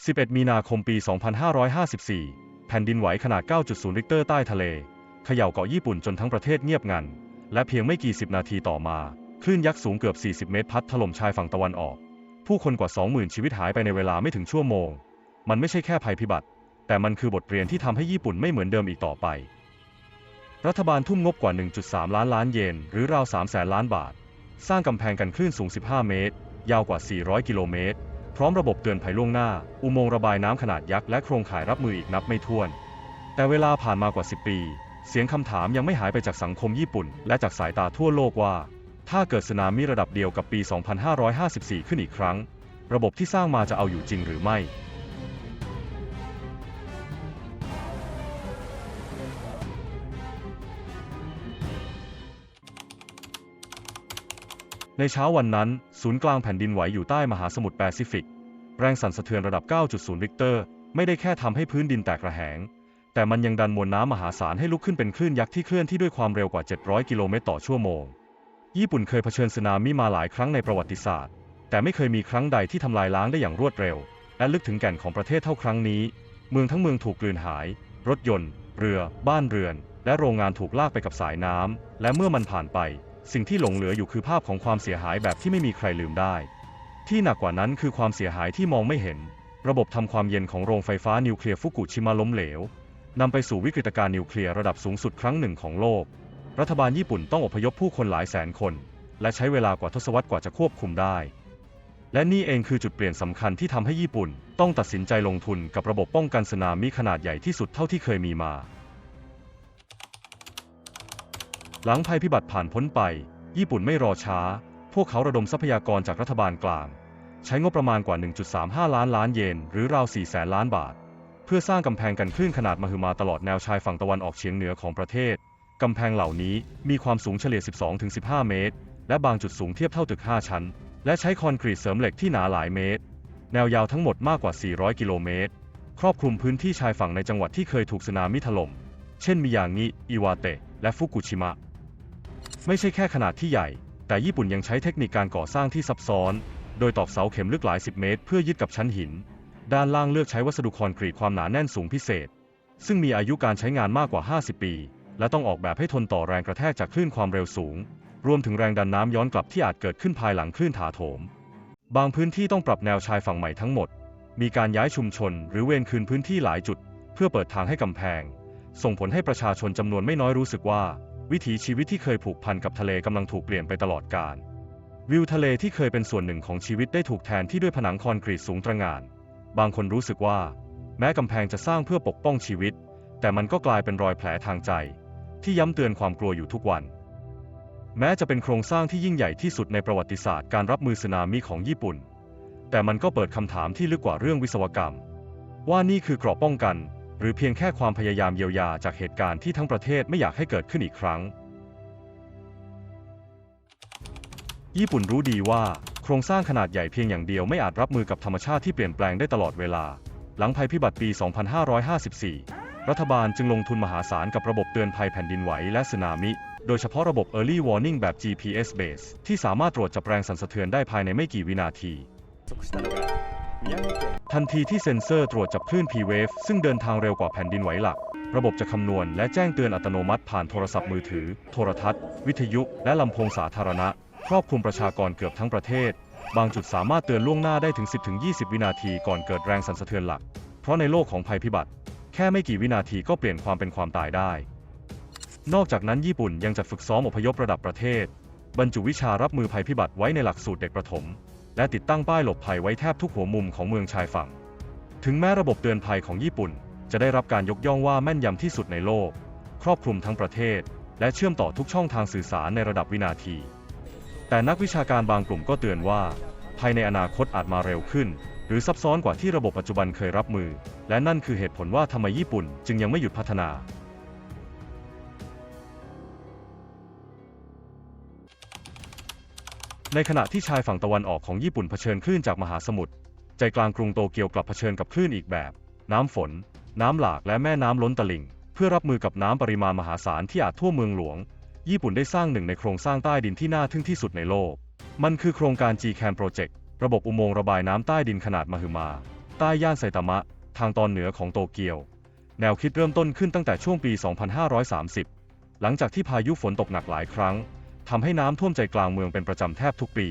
11 มีนาคมปี 2554 แผ่นดินไหวขนาด 9.0 ริกเตอร์ใต้ทะเลเขย่าเกาะญี่ปุ่นจนทั้งประเทศเงียบงันและเพียงไม่กี่10 นาทีต่อมาคลื่นยักษ์สูงเกือบ40 เมตรพัดถล่มชายฝั่งตะวันออกผู้คนกว่า 20,000 ชีวิตหายไปในเวลาไม่ถึงชั่วโมงมันไม่ใช่แค่ภัยพิบัติแต่มันคือบทเรียนที่ทำให้ญี่ปุ่นไม่เหมือนเดิมอีกต่อไปรัฐบาลทุ่มงบกว่า 1.3 ล้านล้านเยนหรือราว 300,000 ล้านบาทสร้างกำแพงกันคลื่นสูง 15 เมตรยาวกว่า 400 กิโลเมตรพร้อมระบบเตือนภัยล่วงหน้าอุโมงค์ระบายน้ำขนาดยักษ์และโครงข่ายรับมืออีกนับไม่ถ้วนแต่เวลาผ่านมากว่า10 ปีเสียงคำถามยังไม่หายไปจากสังคมญี่ปุ่นและจากสายตาทั่วโลกว่าถ้าเกิดสึนามิระดับเดียวกับปี 2554 ขึ้นอีกครั้งระบบที่สร้างมาจะเอาอยู่จริงหรือไม่ในเช้าวันนั้นศูนย์กลางแผ่นดินไหวอยู่ใต้มหาสมุทรแปซิฟิกแรงสั่นสะเทือนระดับ 9.0 ริกเตอร์ไม่ได้แค่ทำให้พื้นดินแตกระแหงแต่มันยังดันมวลน้ำมหาศาลให้ลุกขึ้นเป็นคลื่นยักษ์ที่เคลื่อนที่ด้วยความเร็วกว่า 700 กิโลเมตรต่อชั่วโมงญี่ปุ่นเคยเผชิญสึนามิมาหลายครั้งในประวัติศาสตร์แต่ไม่เคยมีครั้งใดที่ทำลายล้างได้อย่างรวดเร็วและลึกถึงแก่นของประเทศเท่าครั้งนี้เมืองทั้งเมืองถูกกลืนหายรถยนต์เรือบ้านเรือนและโรงงานถูกลากไปกับสายน้ำและเมื่อมันผ่านไปสิ่งที่หลงเหลืออยู่คือภาพของความเสียหายแบบที่ไม่มีใครลืมได้ที่หนักกว่านั้นคือความเสียหายที่มองไม่เห็นระบบทำความเย็นของโรงไฟฟ้านิวเคลียร์ฟุกุชิมะล้มเหลวนำไปสู่วิกฤตการณ์นิวเคลียร์ระดับสูงสุดครั้งหนึ่งของโลกรัฐบาลญี่ปุ่นต้องอพยพผู้คนหลายแสนคนและใช้เวลากว่าทศวรรษกว่าจะควบคุมได้และนี่เองคือจุดเปลี่ยนสำคัญที่ทำให้ญี่ปุ่นต้องตัดสินใจลงทุนกับระบบป้องกันสึนามิขนาดใหญ่ที่สุดเท่าที่เคยมีมาหลังภัยพิบัติผ่านพ้นไปญี่ปุ่นไม่รอช้าพวกเขาระดมทรัพยากรจากรัฐบาลกลางใช้งบประมาณกว่า 1.35 ล้านล้านเยนหรือราว 400,000 ล้านบาทเพื่อสร้างกำแพงกันคลื่นขนาดมหึมาตลอดแนวชายฝั่งตะวันออกเฉียงเหนือของประเทศกำแพงเหล่านี้มีความสูงเฉลี่ย 12-15 เมตรและบางจุดสูงเทียบเท่าตึก 5 ชั้นและใช้คอนกรีตเสริมเหล็กที่หนาหลายเมตรแนวยาวทั้งหมดมากกว่า 400 กิโลเมตรครอบคลุมพื้นที่ชายฝั่งในจังหวัดที่เคยถูกสึนามิถล่มเช่นมิยางิอิวาเตะและฟุกุชิมะไม่ใช่แค่ขนาดที่ใหญ่แต่ญี่ปุ่นยังใช้เทคนิคการก่อสร้างที่ซับซ้อนโดยตอกเสาเข็มลึกหลาย10 เมตรเพื่อยึดกับชั้นหินด้านล่างเลือกใช้วัสดุคอนกรีตความหนาแน่นสูงพิเศษซึ่งมีอายุการใช้งานมากกว่า 50 ปีและต้องออกแบบให้ทนต่อแรงกระแทกจากคลื่นความเร็วสูงรวมถึงแรงดันน้ำย้อนกลับที่อาจเกิดขึ้นภายหลังคลื่นถาโถมบางพื้นที่ต้องปรับแนวชายฝั่งใหม่ทั้งหมดมีการย้ายชุมชนหรือเวรคืนพื้นที่หลายจุดเพื่อเปิดทางให้กำแพงส่งผลให้ประชาชนจำนวนไม่น้อยรู้สึกว่าวิถีชีวิตที่เคยผูกพันกับทะเลกำลังถูกเปลี่ยนไปตลอดกาลวิวทะเลที่เคยเป็นส่วนหนึ่งของชีวิตได้ถูกแทนที่ด้วยผนังคอนกรีตสูงตระหง่านบางคนรู้สึกว่าแม้กำแพงจะสร้างเพื่อปกป้องชีวิตแต่มันก็กลายเป็นรอยแผลทางใจที่ย้ำเตือนความกลัวอยู่ทุกวันแม้จะเป็นโครงสร้างที่ยิ่งใหญ่ที่สุดในประวัติศาสตร์การรับมือสึนามิของญี่ปุ่นแต่มันก็เปิดคำถามที่ลึกกว่าเรื่องวิศวกรรมว่านี่คือเกราะป้องกันหรือเพียงแค่ความพยายามเยียวยาจากเหตุการณ์ที่ทั้งประเทศไม่อยากให้เกิดขึ้นอีกครั้งญี่ปุ่นรู้ดีว่าโครงสร้างขนาดใหญ่เพียงอย่างเดียวไม่อาจรับมือกับธรรมชาติที่เปลี่ยนแปลงได้ตลอดเวลาหลังภัยพิบัติปี 2554 รัฐบาลจึงลงทุนมหาศาลกับระบบเตือนภัยแผ่นดินไหวและสึนามิโดยเฉพาะระบบ Early Warning แบบ GPS Base ที่สามารถตรวจจับแรงสั่นสะเทือนได้ภายในไม่กี่วินาทีทันทีที่เซ็นเซอร์ตรวจจับคลื่น P-Wave ซึ่งเดินทางเร็วกว่าแผ่นดินไหวหลักระบบจะคำนวณและแจ้งเตือนอัตโนมัติผ่านโทรศัพท์มือถือโทรทัศน์วิทยุและลำโพงสาธารณะครอบคลุมประชากรเกือบทั้งประเทศบางจุดสามารถเตือนล่วงหน้าได้ถึง 10-20 วินาทีก่อนเกิดแรงสั่นสะเทือนหลักเพราะในโลกของภัยพิบัติแค่ไม่กี่วินาทีก็เปลี่ยนความเป็นความตายได้นอกจากนั้นญี่ปุ่นยังจัดฝึกซ้อมอพยพระดับประเทศบรรจุวิชารับมือภัยพิบัติไว้ในหลักสูตรเด็กประถมและติดตั้งป้ายหลบภัยไว้แทบทุกหัวมุมของเมืองชายฝั่งถึงแม้ระบบเตือนภัยของญี่ปุ่นจะได้รับการยกย่องว่าแม่นยำที่สุดในโลกครอบคลุมทั้งประเทศและเชื่อมต่อทุกช่องทางสื่อสารในระดับวินาทีแต่นักวิชาการบางกลุ่มก็เตือนว่าภายในอนาคตอาจมาเร็วขึ้นหรือซับซ้อนกว่าที่ระบบปัจจุบันเคยรับมือและนั่นคือเหตุผลว่าทำไมญี่ปุ่นจึงยังไม่หยุดพัฒนาในขณะที่ชายฝั่งตะวันออกของญี่ปุ่นเผชิญคลื่นจากมหาสมุทรใจกลางกรุงโตเกียวกลับเผชิญกับคลื่นอีกแบบน้ำฝนน้ำหลากและแม่น้ำล้นตลิ่งเพื่อรับมือกับน้ำปริมาณมหาศาลที่อาจท่วมเมืองหลวงญี่ปุ่นได้สร้างหนึ่งในโครงสร้างใต้ดินที่น่าทึ่งที่สุดในโลกมันคือโครงการ GCAN Project ระบบอุโมงค์ระบายน้ำใต้ดินขนาดมหึมา ใต้ย่านไซตามะทางตอนเหนือของโตเกียวแนวคิดเริ่มต้นขึ้นตั้งแต่ช่วงปี 2530 หลังจากที่พายุฝนตกหนักหลายครั้งทำให้น้ำท่วมใจกลางเมืองเป็นประจำแทบทุกปี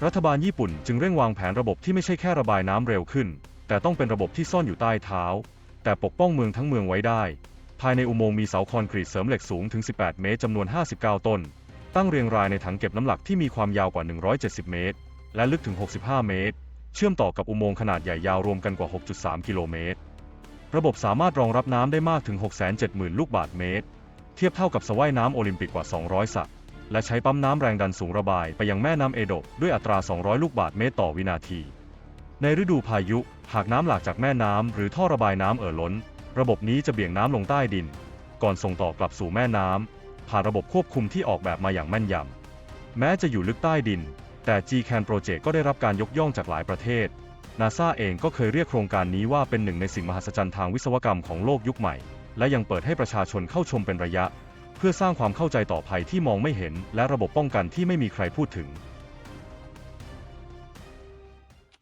รัฐบาลญี่ปุ่นจึงเร่งวางแผนระบบที่ไม่ใช่แค่ระบายน้ำเร็วขึ้นแต่ต้องเป็นระบบที่ซ่อนอยู่ใต้เท้าแต่ปกป้องเมืองทั้งเมืองไว้ได้ภายในอุโมงค์มีเสาคอนกรีตเสริมเหล็กสูงถึง 18 เมตรจำนวน 59 ต้นตั้งเรียงรายในถังเก็บน้ำหนักที่มีความยาวกว่า 170 เมตรและลึกถึง 65 เมตรเชื่อมต่อกับอุโมงค์ขนาดใหญ่ยาวรวมกันกว่า 6.3 กิโลเมตรระบบสามารถรองรับน้ำได้มากถึง 670,000 ลูกบาศก์เมตรเทียบเท่ากับสระว่ายน้ำโอลิมปิกกว่า 200 สระและใช้ปั๊มน้ำแรงดันสูงระบายไปยังแม่น้ำเอโดะด้วยอัตรา 200 ลูกบาศก์เมตรต่อวินาทีในฤดูพายุหากน้ำหลากจากแม่น้ำหรือท่อระบายน้ำล้นระบบนี้จะเบี่ยงน้ำลงใต้ดินก่อนส่งต่อกลับสู่แม่น้ำผ่านระบบควบคุมที่ออกแบบมาอย่างแม่นยำแม้จะอยู่ลึกใต้ดินแต่ GCAN Project ก็ได้รับการยกย่องจากหลายประเทศ NASA เองก็เคยเรียกโครงการนี้ว่าเป็นหนึ่งในสิ่งมหัศจรรย์ทางวิศวกรรมของโลกยุคใหม่และยังเปิดให้ประชาชนเข้าชมเป็นระยะเพื่อสร้างความเข้าใจต่อภัยที่มองไม่เห็นและระบบป้องกันที่ไม่มีใครพูดถึง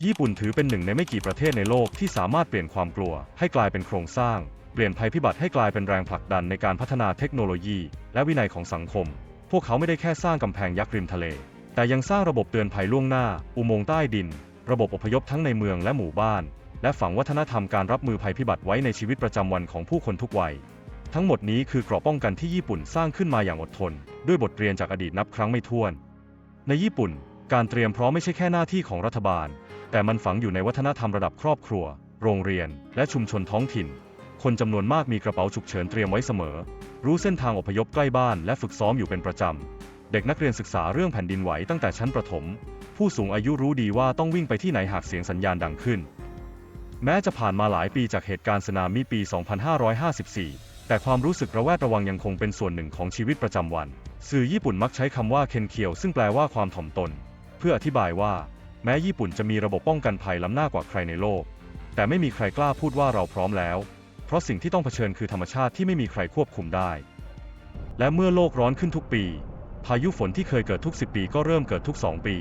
ญี่ปุ่นถือเป็นหนึ่งในไม่กี่ประเทศในโลกที่สามารถเปลี่ยนความกลัวให้กลายเป็นโครงสร้างเปลี่ยนภัยพิบัติให้กลายเป็นแรงผลักดันในการพัฒนาเทคโนโลยีและวินัยของสังคมพวกเขาไม่ได้แค่สร้างกำแพงยักษ์ริมทะเลแต่ยังสร้างระบบเตือนภัยล่วงหน้าอุโมงค์ใต้ดินระบบอพยพทั้งในเมืองและหมู่บ้านและฝังวัฒนธรรมการรับมือภัยพิบัติไว้ในชีวิตประจำวันของผู้คนทุกวัยทั้งหมดนี้คือเกราะป้องกันที่ญี่ปุ่นสร้างขึ้นมาอย่างอดทนด้วยบทเรียนจากอดีตนับครั้งไม่ถ้วนในญี่ปุ่นการเตรียมพร้อมไม่ใช่แค่หน้าที่ของรัฐบาลแต่มันฝังอยู่ในวัฒนธรรมระดับครอบครัวโรงเรียนและชุมชนท้องถิ่นคนจำนวนมากมีกระเป๋าฉุกเฉินเตรียมไว้เสมอรู้เส้นทางอพยพใกล้บ้านและฝึกซ้อมอยู่เป็นประจำเด็กนักเรียนศึกษาเรื่องแผ่นดินไหวตั้งแต่ชั้นประถมผู้สูงอายุรู้ดีว่าต้องวิ่งไปที่ไหนหากเสียงสัญญาณดังขึ้นแม้จะผ่านมาหลายปีจากเหตุการณ์สึนามิปี 2554 แต่ความรู้สึกระแวดระวังยังคงเป็นส่วนหนึ่งของชีวิตประจำวันสื่อญี่ปุ่นมักใช้คำว่าเคนเคียวซึ่งแปลว่าความถ่อมตนเพื่ออธิบายว่าแม้ญี่ปุ่นจะมีระบบป้องกันภัยล้ำหน้ากว่าใครในโลกแต่ไม่มีใครกล้าพูดว่าเราพร้อมแล้วเพราะสิ่งที่ต้องเผชิญคือธรรมชาติที่ไม่มีใครควบคุมได้และเมื่อโลกร้อนขึ้นทุกปีพายุฝนที่เคยเกิดทุก10 ปีก็เริ่มเกิดทุก2 ปี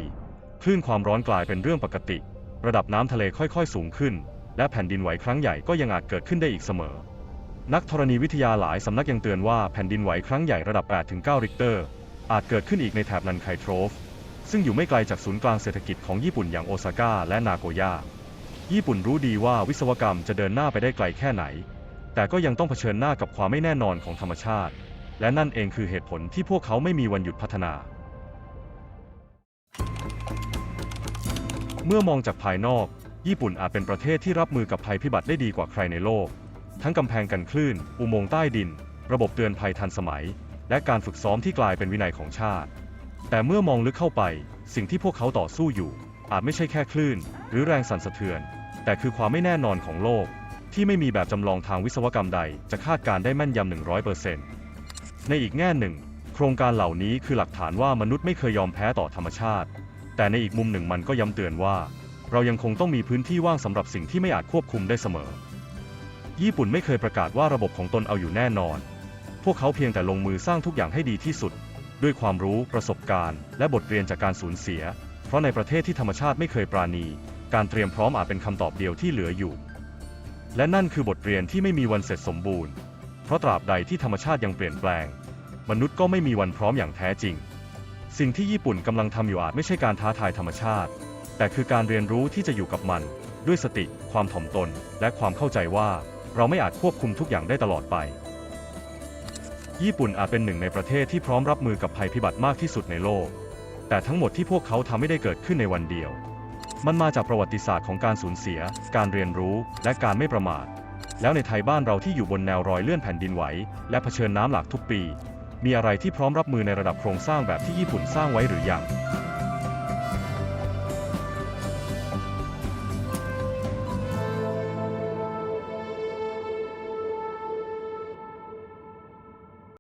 คลื่นความร้อนกลายเป็นเรื่องปกติระดับน้ำทะเลค่อยๆสูงขึ้นและแผ่นดินไหวครั้งใหญ่ก็ยังอาจเกิดขึ้นได้อีกเสมอนักธรณีวิทยาหลายสำนักยังเตือนว่าแผ่นดินไหวครั้งใหญ่ระดับ 8-9 ริกเตอร์อาจเกิดขึ้นอีกในแถบนันไคโทรฟซึ่งอยู่ไม่ไกลจากศูนย์กลางเศรษฐกิจของญี่ปุ่นอย่างโอซาก้าและนาโกย่าญี่ปุ่นรู้ดีว่าวิศวกรรมจะเดินหน้าไปได้ไกลแค่ไหนแต่ก็ยังต้องเผชิญหน้ากับความไม่แน่นอนของธรรมชาติและนั่นเองคือเหตุผลที่พวกเขาไม่มีวันหยุดพัฒนาเมื่อมองจากภายนอกญี่ปุ่นอาจเป็นประเทศที่รับมือกับภัยพิบัติได้ดีกว่าใครในโลกทั้งกำแพงกันคลื่นอุโมงค์ใต้ดินระบบเตือนภัยทันสมัยและการฝึกซ้อมที่กลายเป็นวินัยของชาติแต่เมื่อมองลึกเข้าไปสิ่งที่พวกเขาต่อสู้อยู่อาจไม่ใช่แค่คลื่นหรือแรงสั่นสะเทือนแต่คือความไม่แน่นอนของโลกที่ไม่มีแบบจำลองทางวิศวกรรมใดจะคาดการได้แม่นยำ 100% ในอีกแง่หนึ่งโครงการเหล่านี้คือหลักฐานว่ามนุษย์ไม่เคยยอมแพ้ต่อธรรมชาติแต่ในอีกมุมหนึ่งมันก็ย้ำเตือนว่าเรายังคงต้องมีพื้นที่ว่างสำหรับสิ่งที่ไม่อาจควบคุมได้เสมอญี่ปุ่นไม่เคยประกาศว่าระบบของตนเอาอยู่แน่นอนพวกเขาเพียงแต่ลงมือสร้างทุกอย่างให้ดีที่สุดด้วยความรู้ประสบการณ์และบทเรียนจากการสูญเสียเพราะในประเทศที่ธรรมชาติไม่เคยปราณีการเตรียมพร้อมอาจเป็นคำตอบเดียวที่เหลืออยู่และนั่นคือบทเรียนที่ไม่มีวันเสร็จสมบูรณ์เพราะตราบใดที่ธรรมชาติยังเปลี่ยนแปลงมนุษย์ก็ไม่มีวันพร้อมอย่างแท้จริงสิ่งที่ญี่ปุ่นกำลังทำอยู่อาจไม่ใช่การท้าทายธรรมชาติแต่คือการเรียนรู้ที่จะอยู่กับมันด้วยสติความถ่อมตนและความเข้าใจว่าเราไม่อาจควบคุมทุกอย่างได้ตลอดไปญี่ปุ่นอาจเป็นหนึ่งในประเทศที่พร้อมรับมือกับภัยพิบัติมากที่สุดในโลกแต่ทั้งหมดที่พวกเขาทำไม่ได้เกิดขึ้นในวันเดียวมันมาจากประวัติศาสตร์ของการสูญเสียการเรียนรู้และการไม่ประมาทแล้วในไทยบ้านเราที่อยู่บนแนวรอยเลื่อนแผ่นดินไหวและเผชิญน้ำหลากทุกปีมีอะไรที่พร้อมรับมือในระดับโครงสร้างแบบที่ญี่ปุ่นสร้างไว้หรือยัง